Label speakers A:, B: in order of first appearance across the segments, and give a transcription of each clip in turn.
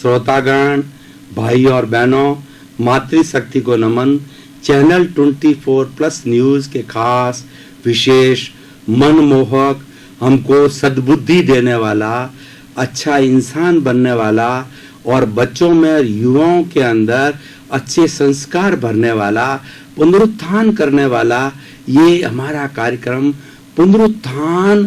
A: श्रोतागण, भाई और बहनों, मातृशक्ति को नमन। चैनल 24+ न्यूज़ के खास विशेष मनमोहक, हमको सद्बुद्धि देने वाला, अच्छा इंसान बनने वाला और बच्चों में और युवाओं के अंदर अच्छे संस्कार भरने वाला, पुनरुत्थान करने वाला ये हमारा कार्यक्रम पुनरुत्थान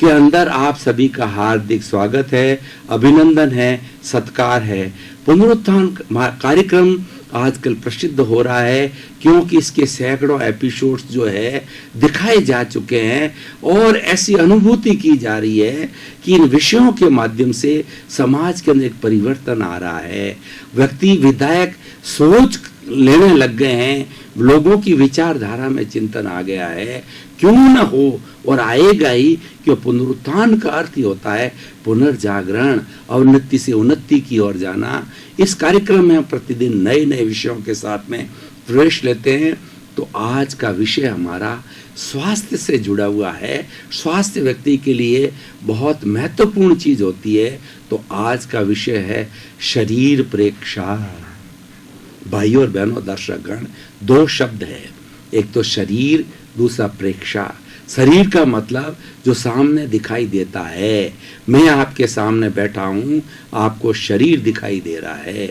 A: के अंदर आप सभी का हार्दिक स्वागत है, अभिनंदन है, सत्कार है। पुनरुत्थान कार्यक्रम आजकल प्रसिद्ध हो रहा है क्योंकि इसके सैकड़ों एपिसोड्स जो है दिखाए जा चुके हैं और ऐसी अनुभूति की जा रही है कि इन विषयों के माध्यम से समाज के अंदर एक परिवर्तन आ रहा है। व्यक्ति विधायक सोच लेने लग गए हैं, लोगों की विचारधारा में चिंतन आ गया है। क्यों न हो और आएगा ही, क्यों पुनरुत्थान का अर्थ ही होता है पुनर्जागरण, अवनति से उन्नति की ओर जाना। इस कार्यक्रम में हम प्रतिदिन नए नए विषयों के साथ में प्रवेश लेते हैं। तो आज का विषय हमारा स्वास्थ्य से जुड़ा हुआ है। स्वास्थ्य व्यक्ति के लिए बहुत महत्वपूर्ण चीज होती है। तो आज का विषय है शरीर प्रेक्षा। भाइयों और बहनों, दर्शकगण, दो शब्द है, एक तो शरीर, दूसरा प्रेक्षा। शरीर का मतलब जो सामने दिखाई देता है। मैं आपके सामने बैठा हूं, आपको शरीर दिखाई दे रहा है,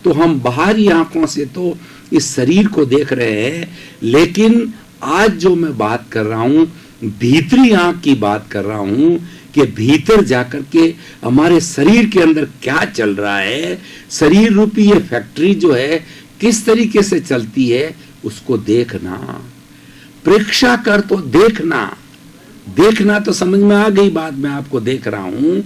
A: तो हम बाहरी आंखों से तो इस शरीर को देख रहे हैं, लेकिन आज जो मैं बात कर रहा हूं, भीतरी आंख की बात कर रहा हूं कि भीतर जाकर के हमारे शरीर के अंदर क्या चल रहा है। शरीर रूपी ये फैक्ट्री जो है किस तरीके से चलती है, उसको देखना। प्रेक्षा कर तो देखना, देखना तो समझ में आ गई बात, मैं आपको देख रहा हूं,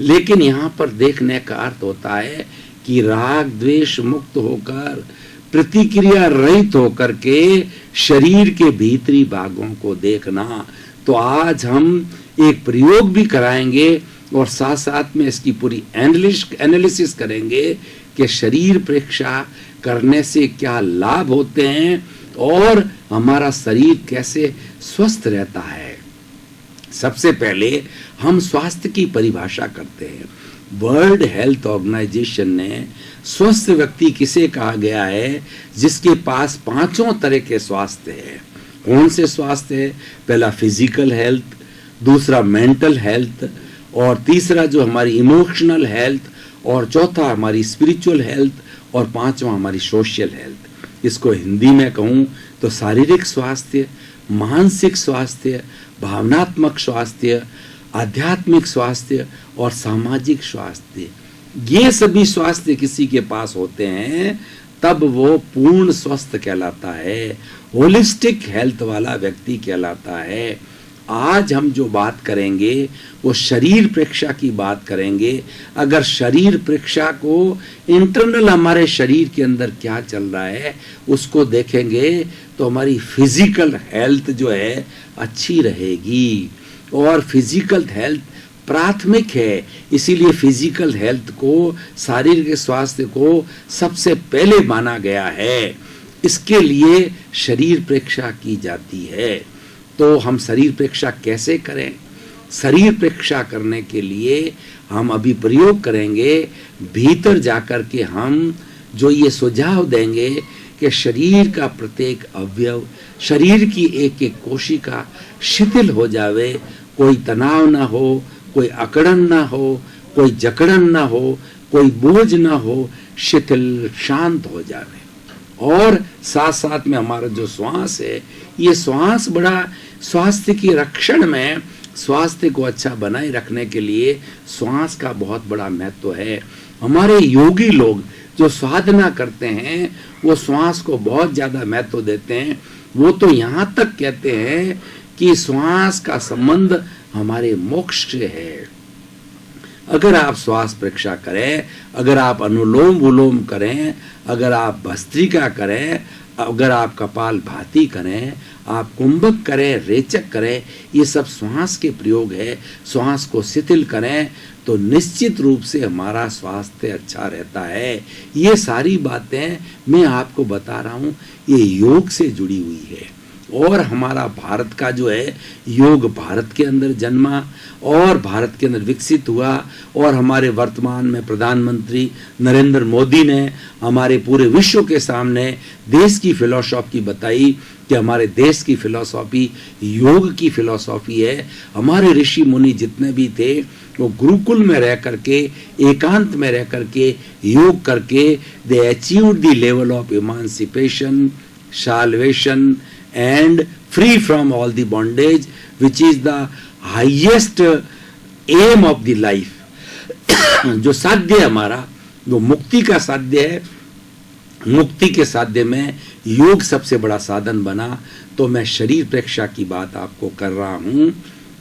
A: लेकिन यहां पर देखने का अर्थ होता है कि राग द्वेष मुक्त होकर, प्रतिक्रिया रहित होकर के शरीर के भीतरी भागों को देखना। तो आज हम एक प्रयोग भी कराएंगे और साथ साथ में इसकी पूरी एनालिसिस करेंगे कि शरीर प्रेक्षा करने से क्या लाभ होते हैं और हमारा शरीर कैसे स्वस्थ रहता है। सबसे पहले हम स्वास्थ्य की परिभाषा करते हैं। वर्ल्ड हेल्थ ऑर्गेनाइजेशन ने स्वस्थ व्यक्ति किसे कहा गया है, जिसके पास पांचों तरह के स्वास्थ्य है। कौन से स्वास्थ्य है? पहला फिजिकल हेल्थ, दूसरा मेंटल हेल्थ, और तीसरा जो हमारी इमोशनल हेल्थ, और चौथा हमारी स्पिरिचुअल हेल्थ, और पांचवा हमारी सोशल हेल्थ। इसको हिंदी में कहूँ तो शारीरिक स्वास्थ्य, मानसिक स्वास्थ्य, भावनात्मक स्वास्थ्य, आध्यात्मिक स्वास्थ्य और सामाजिक स्वास्थ्य। ये सभी स्वास्थ्य किसी के पास होते हैं तब वो पूर्ण स्वस्थ कहलाता है, होलिस्टिक हेल्थ वाला व्यक्ति कहलाता है। आज हम जो बात करेंगे वो शरीर प्रेक्षा की बात करेंगे। अगर शरीर प्रेक्षा को इंटरनल हमारे शरीर के अंदर क्या चल रहा है उसको देखेंगे तो हमारी फिजिकल हेल्थ जो है अच्छी रहेगी। और फिजिकल हेल्थ प्राथमिक है, इसीलिए फिजिकल हेल्थ को, शारीरिक स्वास्थ्य को सबसे पहले माना गया है। इसके लिए शरीर प्रेक्षा की जाती है। तो हम शरीर प्रेक्षा कैसे करें? शरीर प्रेक्षा करने के लिए हम अभी प्रयोग करेंगे, भीतर जाकर के हम जो ये सुझाव देंगे कि शरीर का प्रत्येक अवयव, शरीर की एक एक कोशिका शिथिल हो जावे, कोई तनाव ना हो, कोई अकड़न ना हो, कोई जकड़न ना हो, कोई बोझ ना हो, शिथिल शांत हो जावे। और साथ साथ में हमारा जो श्वास है, ये श्वास बड़ा स्वास्थ्य की रक्षण में, स्वास्थ्य को अच्छा बनाए रखने के लिए श्वास का बहुत बड़ा महत्व है। हमारे योगी लोग जो साधना करते हैं वो श्वास को बहुत ज्यादा महत्व देते हैं। वो तो यहाँ तक कहते हैं कि श्वास का संबंध हमारे मोक्ष से है। अगर आप श्वास प्रेक्षा करें, अगर आप अनुलोम विलोम करें, अगर आप भस्त्रिका करें, अगर आप कपाल भाती करें, आप कुंभक करें, रेचक करें, ये सब श्वास के प्रयोग है। श्वास को शिथिल करें तो निश्चित रूप से हमारा स्वास्थ्य अच्छा रहता है। ये सारी बातें मैं आपको बता रहा हूँ, ये योग से जुड़ी हुई है। और हमारा भारत का जो है योग भारत के अंदर जन्मा और भारत के अंदर विकसित हुआ, और हमारे वर्तमान में प्रधानमंत्री नरेंद्र मोदी ने हमारे पूरे विश्व के सामने देश की फिलॉसफी बताई कि हमारे देश की फिलॉसफी योग की फिलॉसफी है। हमारे ऋषि मुनि जितने भी थे वो गुरुकुल में रह करके, एकांत में रह करके योग करके they achieved the level of emancipation, salvation and free from all the bondage, which is the highest aim of the life. जो साध्य है हमारा, जो मुक्ति का साध्य है, मुक्ति के साध्य में योग सबसे बड़ा साधन बना। तो मैं शरीर प्रेक्षा की बात आपको कर रहा हूं,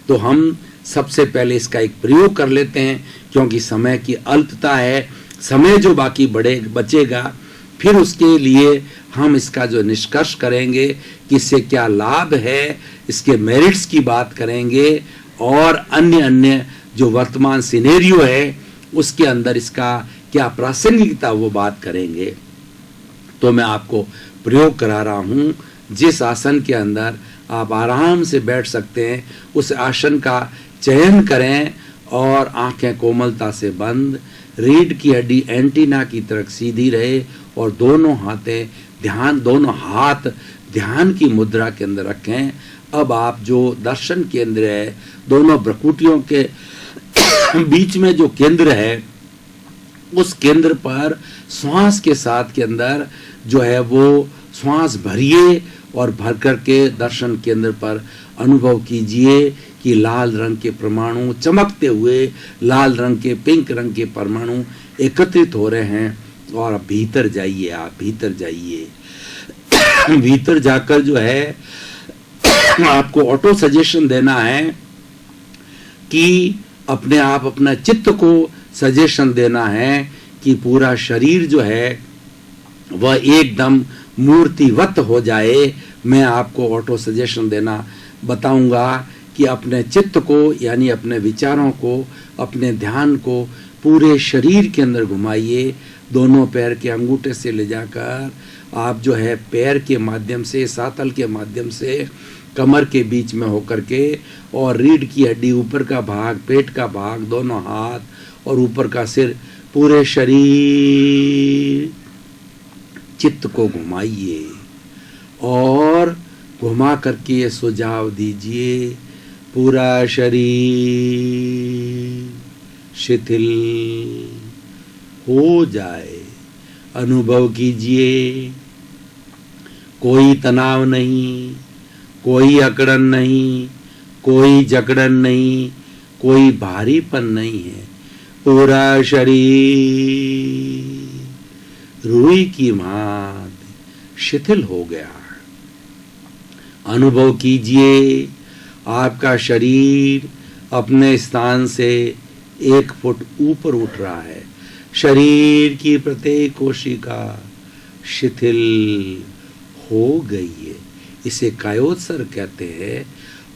A: तो हम सबसे पहले इसका एक प्रयोग कर लेते हैं, क्योंकि समय की अल्पता है। समय जो बाकी बचेगा, फिर उसके लिए हम इसका जो निष्कर्ष करेंगे कि इससे क्या लाभ है, इसके मेरिट्स की बात करेंगे, और अन्य जो वर्तमान सिनेरियो है उसके अंदर इसका क्या प्रासंगिकता वो बात करेंगे। तो मैं आपको प्रयोग करा रहा हूँ। जिस आसन के अंदर आप आराम से बैठ सकते हैं उस आसन का चयन करें और आंखें कोमलता से बंद, रीढ़ की हड्डी एंटीना की तरफ सीधी रहे और दोनों हाथ ध्यान की मुद्रा के अंदर रखें। अब आप जो दर्शन केंद्र है, दोनों भ्रुकुटियों के बीच में जो केंद्र है, उस केंद्र पर श्वास के साथ के अंदर जो है वो श्वास भरिए और भर करके दर्शन केंद्र पर अनुभव कीजिए कि लाल रंग के परमाणु, चमकते हुए लाल रंग के, पिंक रंग के परमाणु एकत्रित हो रहे हैं। और भीतर जाइए, आप भीतर जाइए। भीतर जाकर जो है आपको ऑटो सजेशन देना है कि अपने आप, अपना चित्त को सजेशन देना है कि पूरा शरीर जो है वह एकदम मूर्तिवत हो जाए। मैं आपको ऑटो सजेशन देना बताऊंगा कि अपने चित्त को, यानी अपने विचारों को, अपने ध्यान को पूरे शरीर के अंदर घुमाइए। दोनों पैर के अंगूठे से ले जाकर आप जो है पैर के माध्यम से, सातल के माध्यम से कमर के बीच में होकर के, और रीढ़ की हड्डी, ऊपर का भाग, पेट का भाग, दोनों हाथ और ऊपर का सिर, पूरे शरीर चित्त को घुमाइए और घुमा करके ये सुझाव दीजिए, पूरा शरीर शिथिल हो जाए। अनुभव कीजिए, कोई तनाव नहीं, कोई अकड़न नहीं, कोई जकड़न नहीं, कोई भारीपन नहीं है। पूरा शरीर रुई की भांति शिथिल हो गया। अनुभव कीजिए, आपका शरीर अपने स्थान से 1 फुट ऊपर उठ रहा है। शरीर की प्रत्येक कोशिका शिथिल हो गई है। इसे कायोत्सर्ग कहते हैं।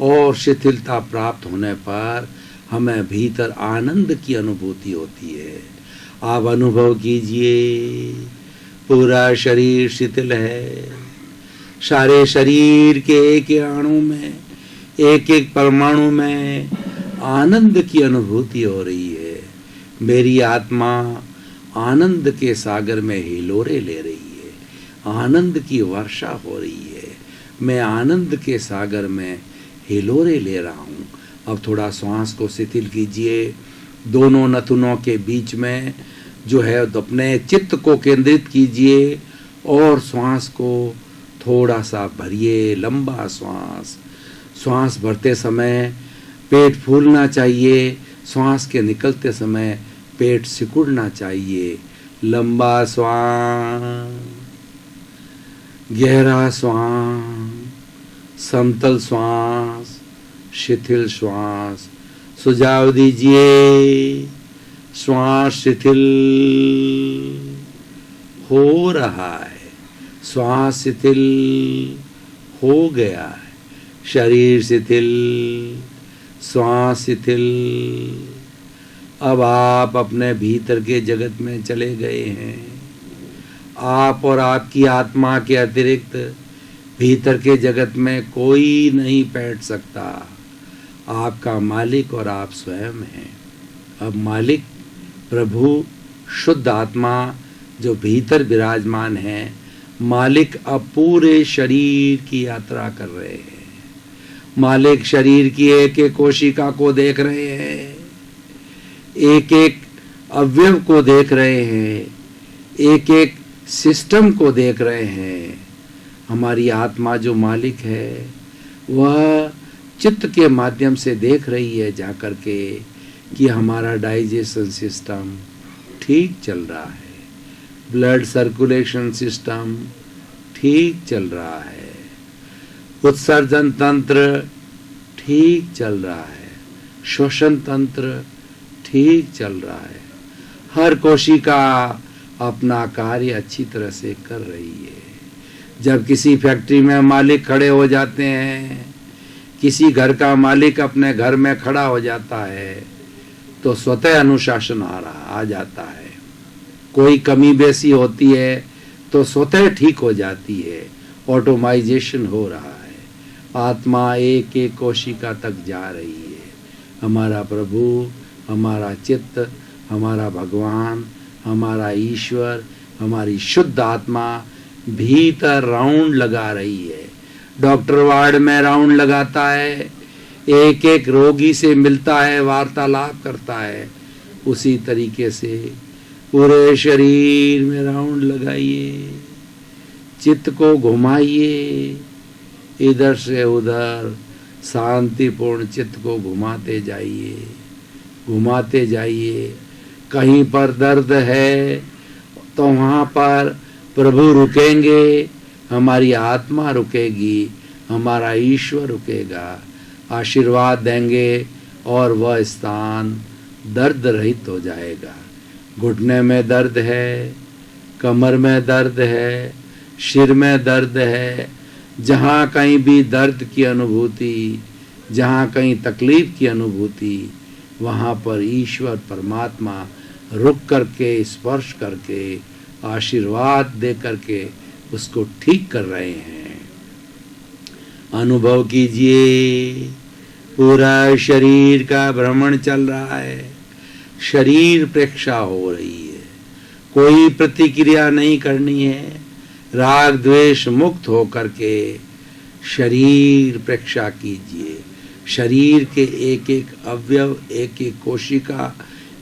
A: और शिथिलता प्राप्त होने पर हमें भीतर आनंद की अनुभूति होती है। आप अनुभव कीजिए, पूरा शरीर शिथिल है। सारे शरीर के एक अणु में, एक एक परमाणु में आनंद की अनुभूति हो रही है। मेरी आत्मा आनंद के सागर में हिलोरे ले रही है। आनंद की वर्षा हो रही है। मैं आनंद के सागर में हिलोरे ले रहा हूँ। अब थोड़ा श्वास को शिथिल कीजिए। दोनों नथुनों के बीच में जो है अपने चित्त को केंद्रित कीजिए और श्वास को थोड़ा सा भरिए, लंबा श्वास। श्वास भरते समय पेट फूलना चाहिए, श्वास के निकलते समय पेट सिकुड़ना चाहिए। लंबा श्वास, गहरा श्वास, समतल श्वास, शिथिल श्वास। सुझाव दीजिए, श्वास शिथिल हो रहा है। श्वास शिथिल हो गया है। शरीर शिथिल, श्वास शिथिल। अब आप अपने भीतर के जगत में चले गए हैं। आप और आपकी आत्मा के अतिरिक्त भीतर के जगत में कोई नहीं बैठ सकता। आपका मालिक और आप स्वयं हैं। अब मालिक प्रभु शुद्ध आत्मा जो भीतर विराजमान है, मालिक अब पूरे शरीर की यात्रा कर रहे हैं। मालिक शरीर की एक एक कोशिका को देख रहे हैं, एक एक अवयव को देख रहे हैं, एक एक सिस्टम को देख रहे हैं। हमारी आत्मा जो मालिक है वह चित्त के माध्यम से देख रही है जा कर के कि हमारा डाइजेशन सिस्टम ठीक चल रहा है, ब्लड सर्कुलेशन सिस्टम ठीक चल रहा है, उत्सर्जन तंत्र ठीक चल रहा है, श्वसन तंत्र ठीक चल रहा है। हर कोशिका अपना कार्य अच्छी तरह से कर रही है। जब किसी फैक्ट्री में मालिक खड़े हो जाते हैं, किसी घर का मालिक अपने घर में खड़ा हो जाता है, तो स्वतः अनुशासन आ जाता है। कोई कमी बेसी होती है तो स्वतः ठीक हो जाती है, ऑटोमाइजेशन हो रहा है। आत्मा एक एक कोशिका तक जा रही है। हमारा प्रभु, हमारा चित्त, हमारा भगवान, हमारा ईश्वर, हमारी शुद्ध आत्मा भीतर राउंड लगा रही है। डॉक्टर वार्ड में राउंड लगाता है, एक एक रोगी से मिलता है, वार्तालाप करता है। उसी तरीके से पूरे शरीर में राउंड लगाइए, चित्त को घुमाइए, इधर से उधर शांतिपूर्ण चित्त को घुमाते जाइए, घुमाते जाइए। कहीं पर दर्द है तो वहाँ पर प्रभु रुकेंगे, हमारी आत्मा रुकेगी, हमारा ईश्वर रुकेगा, आशीर्वाद देंगे और वह स्थान दर्द रहित हो जाएगा। घुटने में दर्द है, कमर में दर्द है, सिर में दर्द है, जहाँ कहीं भी दर्द की अनुभूति, जहाँ कहीं तकलीफ की अनुभूति, वहाँ पर ईश्वर परमात्मा रुक करके, स्पर्श करके, आशीर्वाद दे करके उसको ठीक कर रहे हैं। अनुभव कीजिए, पूरा शरीर का भ्रमण चल रहा है, शरीर प्रेक्षा हो रही है, कोई प्रतिक्रिया नहीं करनी है। राग द्वेष मुक्त हो करके शरीर प्रेक्षा कीजिए। शरीर के एक एक अवयव, एक एक कोशिका,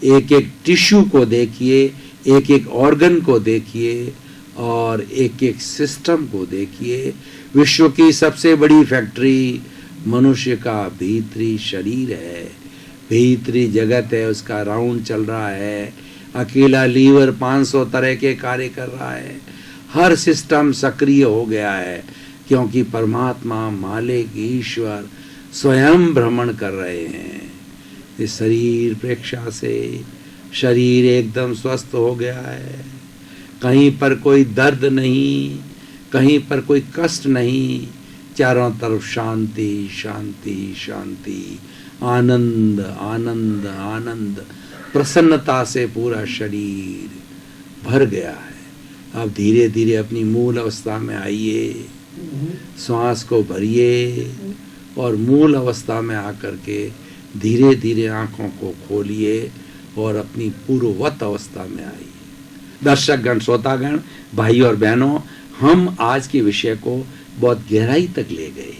A: एक एक टिश्यू को देखिए, एक एक ऑर्गन को देखिए और एक एक सिस्टम को देखिए। विश्व की सबसे बड़ी फैक्ट्री मनुष्य का भीतरी शरीर है, भीतरी जगत है, उसका राउंड चल रहा है। अकेला लीवर 500 तरह के कार्य कर रहा है। हर सिस्टम सक्रिय हो गया है क्योंकि परमात्मा, मालिक, ईश्वर स्वयं भ्रमण कर रहे हैं। इस शरीर प्रेक्षा से शरीर एकदम स्वस्थ हो गया है। कहीं पर कोई दर्द नहीं, कहीं पर कोई कष्ट नहीं, चारों तरफ शांति शांति शांति, आनंद आनंद आनंद, प्रसन्नता से पूरा शरीर भर गया है। अब धीरे धीरे अपनी मूल अवस्था में आइए, श्वास को भरिए और मूल अवस्था में आकर के धीरे धीरे आंखों को खोलिए और अपनी पूर्ववत अवस्था में आइए। दर्शकगण, श्रोतागण, भाई और बहनों, हम आज के विषय को बहुत गहराई तक ले गए।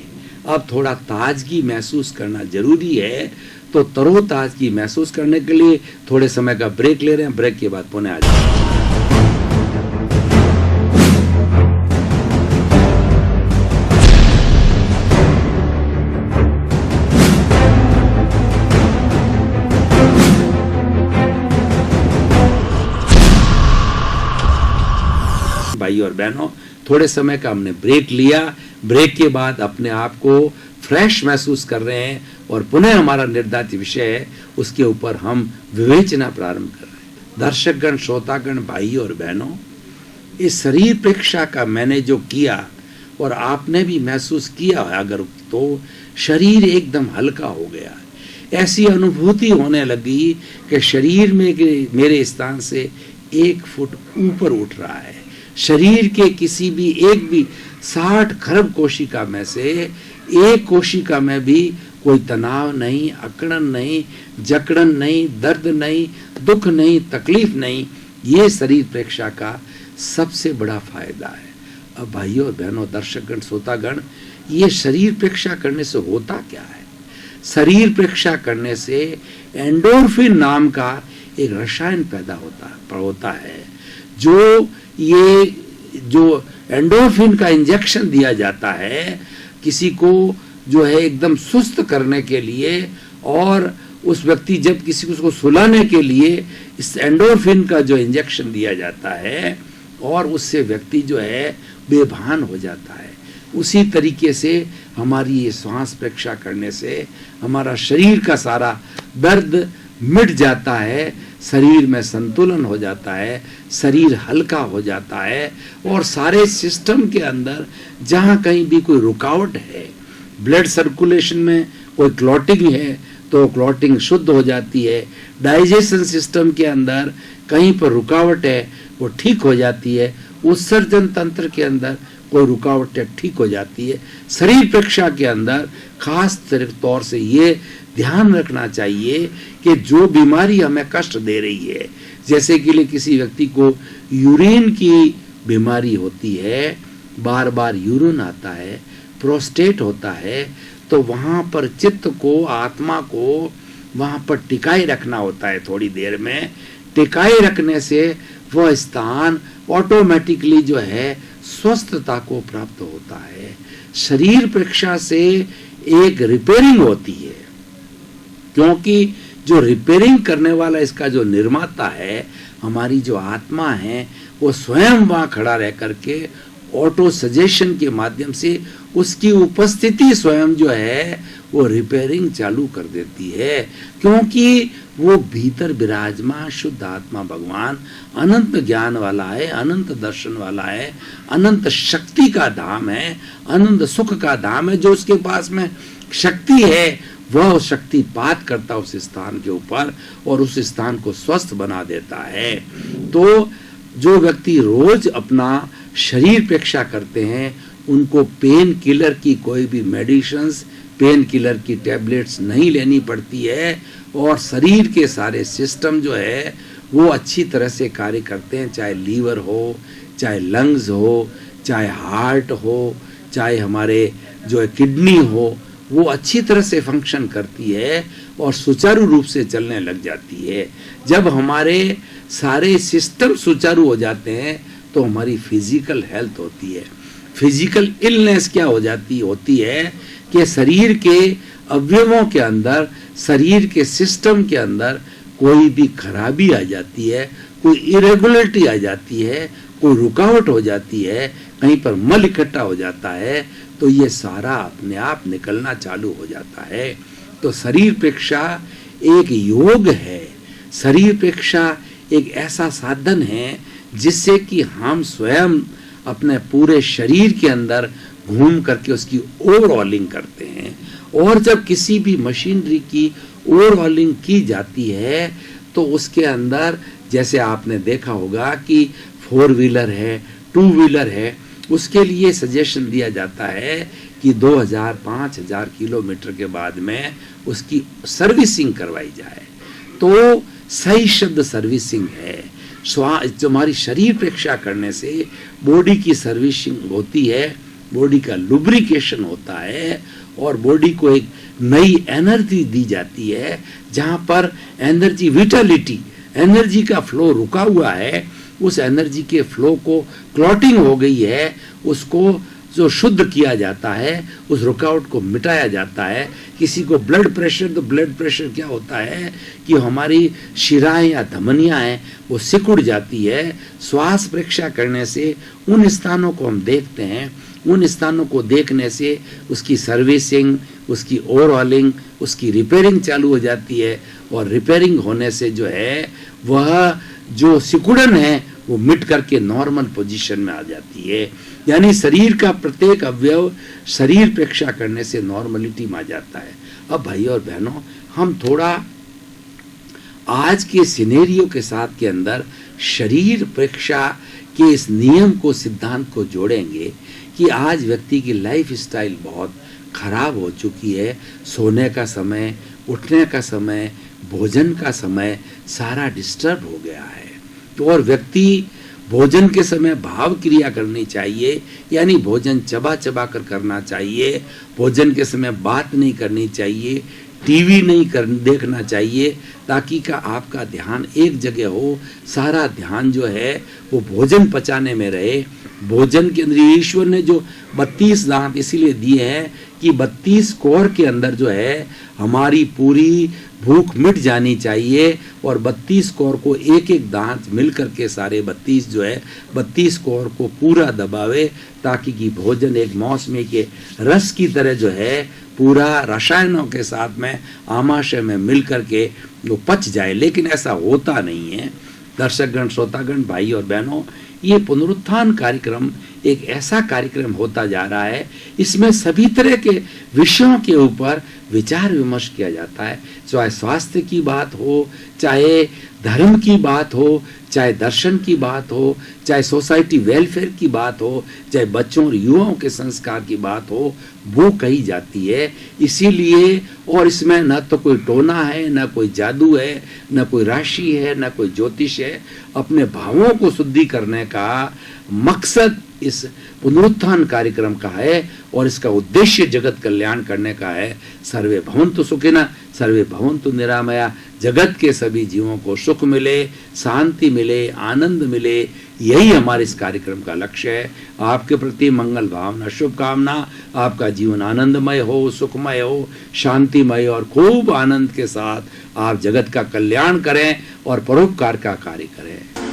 A: अब थोड़ा ताजगी महसूस करना जरूरी है, तो तरोताजगी महसूस करने के लिए थोड़े समय का ब्रेक ले रहे हैं। ब्रेक के बाद पुनः आ जाएंगे। भाई और बहनों, थोड़े समय का हमने ब्रेक लिया। ब्रेक के बाद अपने आप को फ्रेश महसूस कर रहे हैं और पुनः हमारा निर्धारित विषय है, उसके ऊपर हम विवेचना प्रारंभ कर रहे हैं। दर्शकगण, श्रोतागण, भाई और बहनों, इस शरीर प्रेक्षा का मैंने जो किया और आपने भी महसूस किया अगर, तो शरीर एकदम हल्का हो गया। ऐसी अनुभूति होने लगी कि शरीर में मेरे स्थान से 1 फुट ऊपर उठ रहा है। शरीर के किसी भी एक भी 60 खरब कोशिका में से एक कोशिका में भी कोई तनाव नहीं, अकड़न नहीं, जकड़न नहीं, दर्द नहीं, दुख नहीं, तकलीफ नहीं। ये शरीर प्रेक्षा का सबसे बड़ा फायदा है। अब भाइयों और बहनों, दर्शकगण, श्रोतागण, ये शरीर प्रेक्षा करने से होता क्या है? शरीर प्रेक्षा करने से एंडोर्फिन नाम का एक रसायन पैदा होता है। जो एंडोर्फिन का इंजेक्शन दिया जाता है किसी को जो है एकदम सुस्त करने के लिए, और उस व्यक्ति जब किसी को उसको सुलाने के लिए इस एंडोर्फिन का जो इंजेक्शन दिया जाता है और उससे व्यक्ति जो है बेभान हो जाता है। उसी तरीके से हमारी ये श्वास प्रेक्षा करने से हमारा शरीर का सारा दर्द मिट जाता है, शरीर में संतुलन हो जाता है, शरीर हल्का हो जाता है, और सारे सिस्टम के अंदर जहाँ कहीं भी कोई रुकावट है, ब्लड सर्कुलेशन में कोई क्लॉटिंग है तो क्लॉटिंग शुद्ध हो जाती है, डाइजेशन सिस्टम के अंदर कहीं पर रुकावट है वो ठीक हो जाती है, उत्सर्जन तंत्र के अंदर कोई रुकावट है ठीक हो जाती है। शरीर प्रेक्षा के अंदर खास तौर से ये ध्यान रखना चाहिए कि जो बीमारी हमें कष्ट दे रही है, जैसे कि लिए किसी व्यक्ति को यूरिन की बीमारी होती है, बार बार यूरिन आता है, प्रोस्टेट होता है, तो वहाँ पर चित्त को, आत्मा को वहाँ पर टिकाए रखना होता है। थोड़ी देर में टिकाए रखने से वह स्थान ऑटोमेटिकली जो है स्वस्थता को प्राप्त होता है। शरीर प्रेक्षा से एक रिपेयरिंग होती है, क्योंकि जो रिपेयरिंग करने वाला, इसका जो निर्माता है, हमारी जो आत्मा है, वो स्वयं वहाँ खड़ा रह करके ऑटो सजेशन के माध्यम से उसकी उपस्थिति स्वयं जो है वो रिपेयरिंग चालू कर देती है, क्योंकि वो भीतर विराजमान शुद्ध आत्मा भगवान अनंत ज्ञान वाला है, अनंत दर्शन वाला है, अनंत शक्ति का धाम है, अनंत सुख का धाम है। जो उसके पास में शक्ति है वह शक्तिपात करता उस स्थान के ऊपर और उस स्थान को स्वस्थ बना देता है। तो जो व्यक्ति रोज अपना शरीर प्रेक्षा करते हैं उनको पेन किलर की कोई भी मेडिसिन्स, पेन किलर की टैबलेट्स नहीं लेनी पड़ती है, और शरीर के सारे सिस्टम जो है वो अच्छी तरह से कार्य करते हैं, चाहे लीवर हो, चाहे लंग्स हो, चाहे हार्ट हो, चाहे हमारे जो है किडनी हो, वो अच्छी तरह से फंक्शन करती है और सुचारू रूप से चलने लग जाती है। जब हमारे सारे सिस्टम सुचारू हो जाते हैं तो हमारी फिजिकल हेल्थ होती है। फिजिकल इलनेस क्या होती है कि शरीर के अवयवों के अंदर, शरीर के सिस्टम के अंदर कोई भी खराबी आ जाती है, कोई इरेगुलरिटी आ जाती है, कोई रुकावट हो जाती है, कहीं पर मल इकट्ठा हो जाता है, तो ये सारा अपने आप निकलना चालू हो जाता है। तो शरीर प्रेक्षा एक योग है, शरीर प्रेक्षा एक ऐसा साधन है जिससे कि हम स्वयं अपने पूरे शरीर के अंदर घूम करके उसकी ओवरऑलिंग करते हैं। और जब किसी भी मशीनरी की ओवरऑलिंग की जाती है तो उसके अंदर, जैसे आपने देखा होगा कि 4 व्हीलर है, 2 व्हीलर है, उसके लिए सजेशन दिया जाता है कि 2000-5000 किलोमीटर के बाद में उसकी सर्विसिंग करवाई जाए। तो सही शब्द सर्विसिंग है। जो हमारी शरीर प्रेक्षा करने से बॉडी की सर्विसिंग होती है, बॉडी का लुब्रिकेशन होता है और बॉडी को एक नई एनर्जी दी जाती है। जहाँ पर एनर्जी, विटालिटी, एनर्जी का फ्लो रुका हुआ है, उस एनर्जी के फ्लो को क्लॉटिंग हो गई है, उसको जो शुद्ध किया जाता है, उस रुकावट को मिटाया जाता है। किसी को ब्लड प्रेशर, तो ब्लड प्रेशर क्या होता है कि हमारी शिराएं या धमनियां हैं वो सिकुड़ जाती है। श्वास प्रेक्षा करने से उन स्थानों को हम देखते हैं, उन स्थानों को देखने से उसकी सर्विसिंग, उसकी ओवरऑलिंग, उसकी रिपेयरिंग चालू हो जाती है, और रिपेयरिंग होने से जो है वह जो सिकुड़न है वो मिट करके नॉर्मल पोजीशन में आ जाती है। यानी शरीर का प्रत्येक अवयव शरीर प्रेक्षा करने से नॉर्मलिटी में आ जाता है। अब भाई और बहनों, हम थोड़ा आज के सिनेरियो के साथ के अंदर शरीर परीक्षा के इस नियम को, सिद्धांत को जोड़ेंगे कि आज व्यक्ति की लाइफ स्टाइल बहुत खराब हो चुकी है। सोने का समय, उठने का समय, भोजन का समय सारा डिस्टर्ब हो गया है। तो और व्यक्ति भोजन के समय भाव क्रिया करनी चाहिए, यानी भोजन चबा चबा कर करना चाहिए। भोजन के समय बात नहीं करनी चाहिए, टीवी नहीं देखना चाहिए, ताकि का आपका ध्यान एक जगह हो। सारा ध्यान जो है वो भोजन पचाने में रहे। भोजन के अंदर ईश्वर ने जो 32 दांत इसीलिए दिए हैं कि 32 कोर के अंदर जो है हमारी पूरी भूख मिट जानी चाहिए, और 32 कोर को एक एक दांत मिल करके सारे 32 जो है 32 कोर को पूरा दबावे, ताकि कि भोजन एक मौसमी के रस की तरह जो है पूरा रसायनों के साथ में आमाशय में मिल करके वो पच जाए। लेकिन ऐसा होता नहीं है। दर्शकगण, श्रोतागण, भाई और बहनों, ये पुनरुत्थान कार्यक्रम एक ऐसा कार्यक्रम होता जा रहा है, इसमें सभी तरह के विषयों के ऊपर विचार विमर्श किया जाता है। चाहे स्वास्थ्य की बात हो, चाहे धर्म की बात हो, चाहे दर्शन की बात हो, चाहे सोसाइटी वेलफेयर की बात हो, चाहे बच्चों और युवाओं के संस्कार की बात हो, वो कही जाती है। इसीलिए, और इसमें न तो कोई टोना है, न कोई जादू है, न कोई राशि है, न कोई ज्योतिष है। अपने भावों को शुद्धि करने का मकसद इस पुनरुत्थान कार्यक्रम का है, और इसका उद्देश्य जगत कल्याण करने का है। सर्वे भवन्तु सुखिनः, सर्वे भवन्तु निरामया। जगत के सभी जीवों को सुख मिले, शांति मिले, आनंद मिले, यही हमारे इस कार्यक्रम का लक्ष्य है। आपके प्रति मंगल भावना, शुभकामना। आपका जीवन आनंदमय हो, सुखमय हो, शांतिमय, और खूब आनंद के साथ आप जगत का कल्याण करें और परोपकार का कार्य करें।